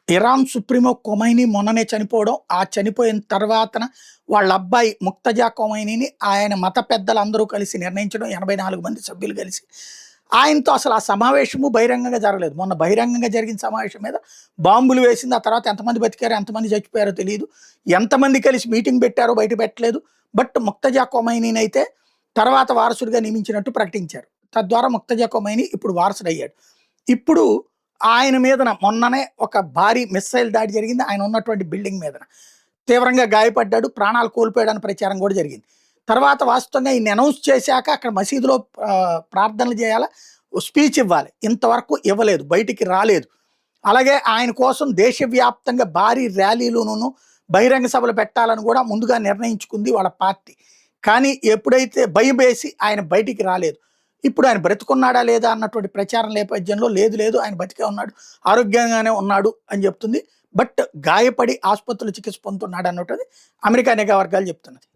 Iran supremo Khomeini మొన్ననే చనిపోవడం, ఆ చనిపోయిన తర్వాతన వాళ్ళ అబ్బాయి ముక్తజా ఖొమైనీని ఆయన మత పెద్దలందరూ కలిసి నిర్ణయించడం 84 మంది సభ్యులు కలిసి. ఆయనతో అసలు ఆ సమావేశము బహిరంగంగా జరగలేదు. మొన్న బహిరంగంగా జరిగిన సమావేశం మీద బాంబులు వేసింది. ఆ తర్వాత ఎంతమంది బతికారో, ఎంతమంది చచ్చిపోయారో తెలీదు. ఎంతమంది కలిసి మీటింగ్ పెట్టారో బయట పెట్టలేదు. బట్ ముక్తజా ఖొమైనీనైతే తర్వాత వారసుడిగా నియమించినట్టు ప్రకటించారు. తద్వారా ముక్తజా ఖొమైనీ ఇప్పుడు వారసుడయ్యాడు. ఇప్పుడు ఆయన మీదన మొన్ననే ఒక భారీ మిస్సైల్ దాడి జరిగింది. ఆయన ఉన్నటువంటి బిల్డింగ్ మీదన. తీవ్రంగా గాయపడ్డాడు. ప్రాణాలు కోల్పోయాడని ప్రచారం కూడా జరిగింది. తర్వాత వాస్తవంగా ఈయన్ని అనౌన్స్ చేశాక అక్కడ మసీదులో ప్రార్థనలు చేయాలా, స్పీచ్ ఇవ్వాలి. ఇంతవరకు ఇవ్వలేదు. బయటికి రాలేదు. అలాగే ఆయన కోసం దేశవ్యాప్తంగా భారీ ర్యాలీలును, బహిరంగ సభలు పెట్టాలని కూడా ముందుగా నిర్ణయించుకుంది వాళ్ళ పార్టీ. కానీ ఎప్పుడైతే భయమేసి ఆయన బయటికి రాలేదు. ఇప్పుడు ఆయన బ్రతుకున్నాడా లేదా అన్నటువంటి ప్రచారం నేపథ్యంలో లేదు ఆయన బతికే ఉన్నాడు, ఆరోగ్యంగానే ఉన్నాడు అని చెప్తుంది. బట్ గాయపడి ఆసుపత్రిలో చికిత్స పొందుతున్నాడు అన్నట్టు అమెరికా నిఘా వర్గాలు చెప్తున్నది.